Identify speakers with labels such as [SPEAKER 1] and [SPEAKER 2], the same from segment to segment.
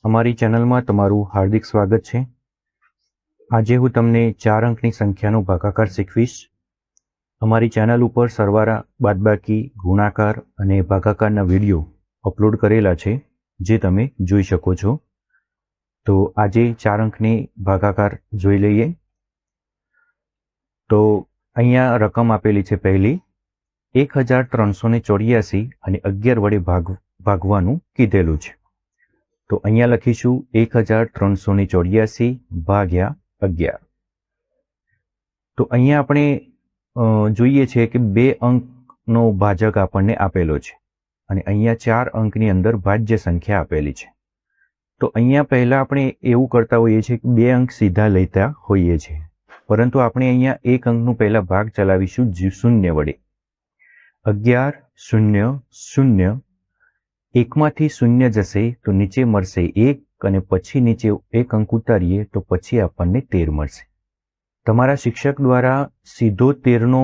[SPEAKER 1] અમારી ચેનલમાં તમારું હાર્દિક સ્વાગત છે। આજે હું તમને 4 અંકની સંખ્યાનો ભાગાકાર શીખવીશ। અમારી ચેનલ ઉપર સરવાળા, બાદબાકી, ગુણાકાર અને ભાગાકારના વિડીયો અપલોડ કરેલા છે, જે તમે જોઈ શકો છો। તો આજે 4 અંકની ભાગાકાર જોઈ લઈએ। તો અહીંયા રકમ આપેલી છે પહેલી 1384 અને 11 વડે ભાગવાનું કીધેલું છે। તો અહીંયા લખીશું 1384 ભાગ્યા 11। તો અહીંયા આપણે જોઈએ છે કે 2 અંકનો ભાજક આપણને આપેલો છે અને અહીંયા 4 અંકની અંદર ભાજ્ય સંખ્યા આપેલી છે। તો અહીંયા પહેલા આપણે એવું કરતા હોઈએ છીએ કે 2 અંક સીધા લેતા હોઈએ છીએ, પરંતુ આપણે અહીંયા 1 અંકનું પહેલા ભાગ ચલાવીશું 0 વડે। 11 0 0 એકમાંથી 0 જશે તો નીચે મળશે 1 અને પછી નીચે 1 અંક ઉતારીએ તો પછી આપણને 13 મળશે। તમારા શિક્ષક દ્વારા સીધો 13નો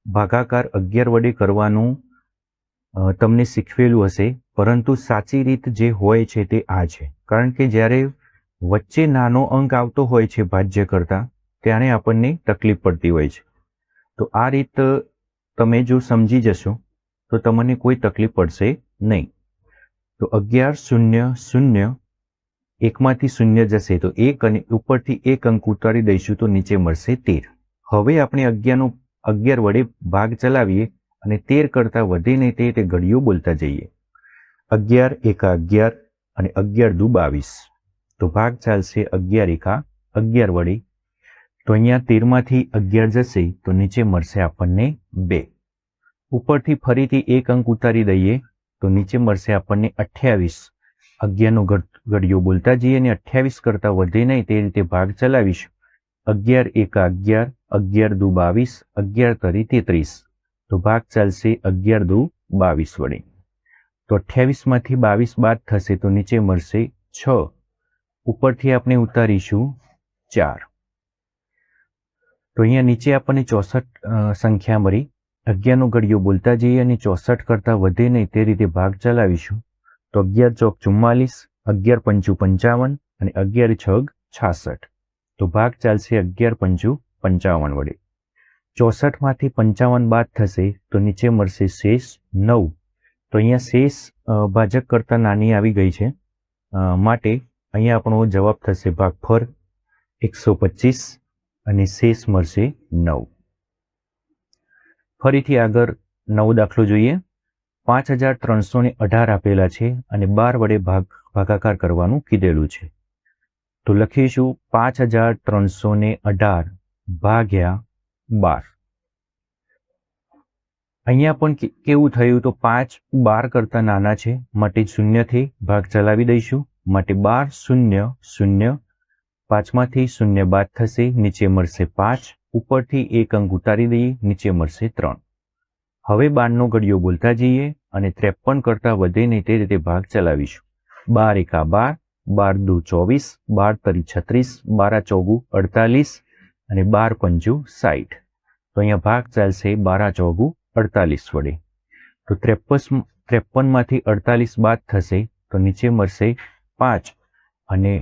[SPEAKER 1] ભાગાકાર 11 વડે કરવાનું તમને શીખવેલું હશે, પરંતુ સાચી રીત જે હોય છે તે આ છે। કારણ કે જ્યારે વચ્ચે નાનો અંક આવતો હોય છે ભાજ્ય કરતાં, ત્યારે આપણને તકલીફ પડતી હોય છે। તો આ રીત તમે જો સમજી જશો તો તમને કોઈ તકલીફ પડશે નહીં। તો 11 0 0 એકમાંથી 0 જશે તો 1 અને ઉપરથી 1 અંક ઉતારી દઈશું તો નીચે મળશે 13। હવે આપણે 11 વડે ભાગ ચલાવીએ અને 13 કરતાં વધે નહીં તે ઘડીઓ બોલતા જઈએ। 11 એકા 11 અને 11 દુ 22। તો ભાગ ચાલશે 11 એકા 11 વડે। તો અહીંયા 13માંથી 11 જશે તો નીચે મળશે આપણને 2। ઉપરથી ફરીથી 1 અંક ઉતારી દઈએ તો નીચે મળશે આપણને 28। 11નો ઘડીઓ બોલતા જઈએ અને 28 કરતાં વધે નહીં તે રીતે ભાગ ચલાવીશું। 11 એકા 11 11 દુ 22 11 તરી 33। તો ભાગ ચાલશે 11 દુ 22 વડે। તો 28માંથી 22 બાદ થશે તો નીચે મળશે 6। ઉપરથી આપણે ઉતારીશું 4। તો અહીંયા નીચે આપણને 64 સંખ્યા મળી। 11નો ઘડીઓ બોલતા જઈએ અને 64 કરતાં વધે નહીં તે રીતે ભાગ ચલાવીશું। તો 11 ચોક 44 11 પંચું 55 અને 11 છગ 66। તો ભાગ ચાલશે 11 પંચું 55 વડે। 64માંથી 55 બાદ થશે તો નીચે મળશે શેષ 9। તો અહીંયા શેષ ભાજક કરતાં નાની આવી ગઈ છે, માટે અહીંયા આપણો જવાબ થશે ભાગફળ 125 અને શેષ મળશે 9। ફરીથી આગળ 9 દાખલો જોઈએ। 5318 આપેલા છે અને 12 વડે ભાગાકાર કરવાનું કીધેલું છે। તો લખીશું 5318 ભાગ્યા 12। અહીંયા પણ કેવું થયું તો 5 12 કરતાં નાના છે, માટે 0થી ભાગ ચલાવી દઈશું। માટે 12 0 0 5માંથી 0 બાદ થશે, નીચે મળશે 5। ઉપરથી 1 અંક ઉતારી દઈએ, નીચે મળશે 3। હવે 12નો ઘડીઓ બોલતા જઈએ અને 53 કરતાં વધે નહીં તે રીતે ભાગ ચલાવીશું। 12 એકા 12 12 દુ 24 12 તરી 36 12 ચોગુ 48 અને 12 પંચું 60। તો અહીંયા ભાગ ચાલશે 12 ચોગુ 48 વડે। તો 53માંથી 48 બાદ થશે તો નીચે મળશે 5 અને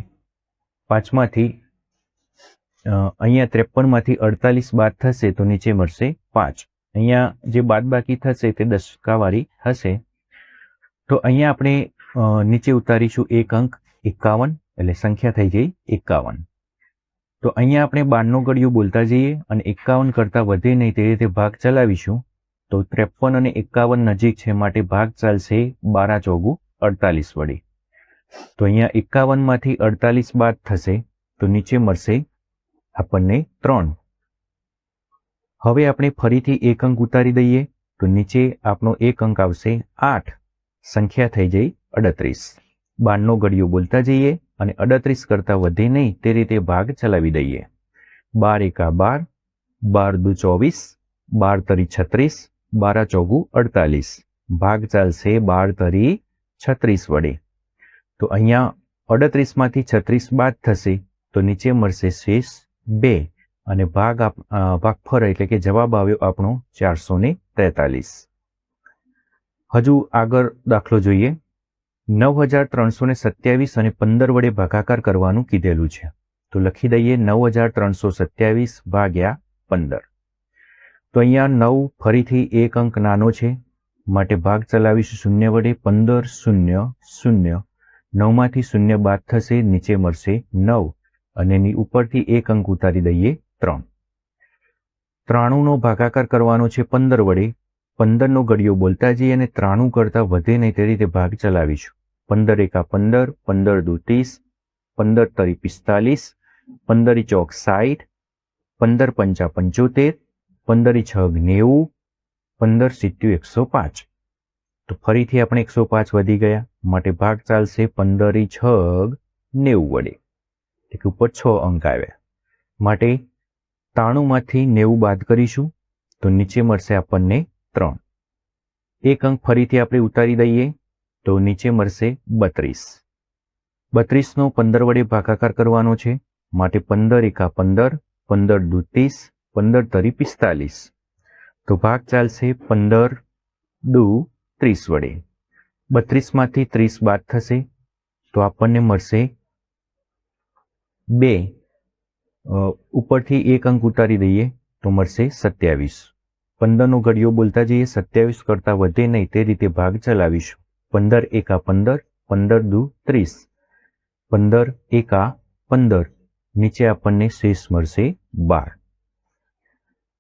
[SPEAKER 1] 5માંથી અહીંયા 53માંથી 48 બાદ થશે તો નીચે મળશે 5। અહીંયા જે બાદબાકી થશે તે દશકાવાળી હશે। તો અહીંયા આપણે નીચે ઉતારીશું 1 અંક 51, એટલે સંખ્યા થઈ ગઈ 51। તો અહીંયા આપણે 12નો ઘડીઓ બોલતા જઈએ અને 51 કરતાં વધે નહીં તે રીતે ભાગ ચલાવીશું। તો 53 અને 51 નજીક છે, માટે ભાગ ચાલશે 12 ચોગુ 48 વડે। તો અહીંયા 51માંથી 48 બાદ થશે તો નીચે મળશે આપણને 3। હવે આપણે ફરીથી 1 અંક ઉતારી દઈએ તો નીચે આપણો 1 અંક આવશે 8। સંખ્યા થઈ જઈ 38। 12નો ઘડીઓ બોલતા જઈએ અને 38 કરતાં વધે નહીં તે રીતે ભાગ ચલાવી દઈએ। 12 એકા 12 12 દુ 24 12 તરી 36 12 ચોગુ 48। ભાગ ચાલશે 12 તરી 36 વડે। તો અહીંયા 38માંથી 36 બાદ થશે તો નીચે મળશે શેષ 2 અને ભાગફળ એટલે કે જવાબ આવ્યો આપણો 443। હજુ આગળ દાખલો જોઈએ। 9327 અને 15 વડે ભાગાકાર કરવાનું કીધેલું છે. તો લખી દઈએ 9327 ભાગ્યા 15. તો અહીંયા 9 ફરીથી એક અંક નાનો છે માટે ભાગ ચલાવીશું શૂન્ય વડે. 15 0 0. 9 માંથી 0 બાદ થશે, નીચે મળશે 9 અને એની ઉપરથી એક અંક ઉતારી દઈએ 3. 93નો ભાગાકાર કરવાનો છે 15 વડે. 15નો ઘડિયો બોલતા જઈએ અને 93 કરતાં વધે નહીં તે રીતે ભાગ ચલાવીશું. 15 એકા 15, 15 દુ 30, 15 તરી 45, 15 ચોક 60, 15 પંચા 75, 15 છગ 90, 15 સિત્યુ 105. તો ફરીથી આપણે 105 વધી ગયા માટે ભાગ ચાલશે 15 છગ 90 વડે. એક ઉપર 6 અંક આવ્યા માટે 93 માંથી 90 બાદ કરીશું તો નીચે મળશે આપણને 3. એક અંક ફરીથી આપણે ઉતારી દઈએ તો નીચે મળશે 32. 32નો 15 વડે ભાગાકાર કરવાનો છે માટે 15 એકા 15, 15 દુ 30, 15 તરી 45. તો ભાગ ચાલશે 15 દુ 30 વડે. 32 માંથી 30 બાદ થશે તો આપણને મળશે 2. ઉપરથી એક અંક ઉતારી દઈએ તો મળશે 27. 15નો ઘડિયો બોલતા જઈએ, 27 કરતાં વધે નહીં તે રીતે ભાગ ચલાવીશું. 15 એકા 15, 15 દુ 30, 15 એકા 15. નીચે આપણને શેષ મળશે 12.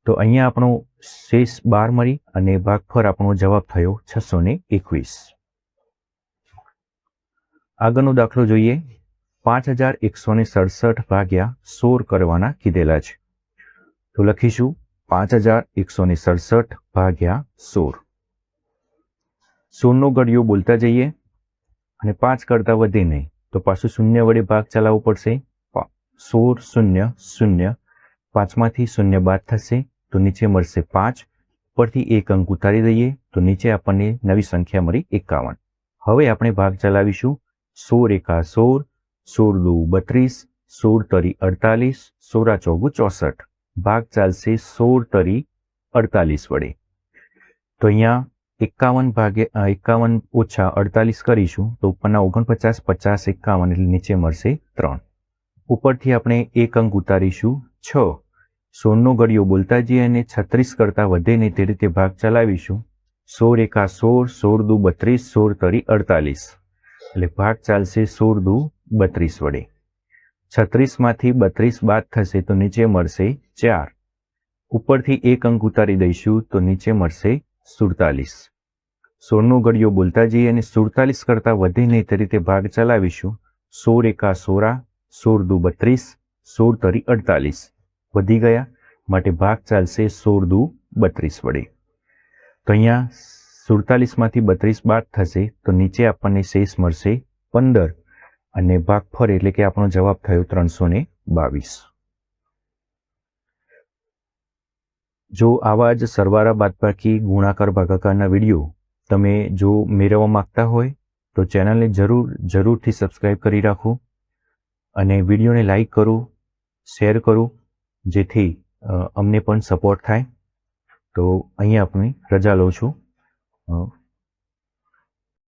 [SPEAKER 1] તો અહીંયા આપણો શેષ 12 મળી અને ભાગફળ આપણો જવાબ થયો 621. આગળનો દાખલો જોઈએ. 5167 ભાગ્યા 16 કરવાના કીધેલા છે. તો લખીશું 5167 ભાગ્યા 16. 16નો ઘડિયો બોલતા જઈએ અને 5 કરતાં વધે નહીં તો પાછું શૂન્ય વડે ભાગ ચલાવવો પડશે. 16 0 0. 5 માંથી 0 બાદ થશે તો નીચે મળશે 5. ઉપરથી એક અંક ઉતારી દઈએ તો નીચે આપણને નવી સંખ્યા મળી 51. હવે આપણે ભાગ ચલાવીશું. 16 એકા 16, 16 દુ 32, 16 તરી 48, 16 ચોગુ 64. ભાગ ચાલશે 16 તરી 48 વડે. તો અહીંયા 51 ભાગ્યા 51 ઓછા 48 કરીશું તો ઉપરના 49, 50, 51 એટલે નીચે મળશે 3. ઉપરથી આપણે એક અંક ઉતારીશું 6. 16નો ઘડિયો બોલતા જઈએ અને 36 કરતાં વધે નહીં તે રીતે ભાગ ચલાવીશું. 16 એકા 16, 16 દુ 32, 16 તરી 48 એટલે ભાગ ચાલશે 16 દુ 32 વડે. 36 માંથી 32 બાદ થશે તો નીચે મળશે 4. ઉપરથી એક અંક ઉતારી દઈશું તો નીચે મળશે 47. 16નો ઘડિયો બોલતા જઈએ અને 47 કરતાં વધે નહીં તે રીતે ભાગ ચલાવીશું. 16 એકા 16, 16 દુ 32, 16 તરી 48 વધી ગયા માટે ભાગ ચાલશે 16 દુ 32 વડે. તો અહીંયા 47 માંથી 32 બાદ થશે તો નીચે આપણને શેષ મળશે 15 અને ભાગફળ એટલે કે આપણો જવાબ થયો 322. જો આવા જ સરવાળા બાદબાકી ગુણાકાર ભાગાકારના વિડીયો તમે જો મેળવવા માંગતા હોય તો ચેનલને જરૂરથી સબસ્ક્રાઈબ કરી રાખો અને વિડીયોને લાઈક કરો, શેર કરો જેથી અમને પણ સપોર્ટ થાય. તો અહીંયા આપણે રજા લઉં છું.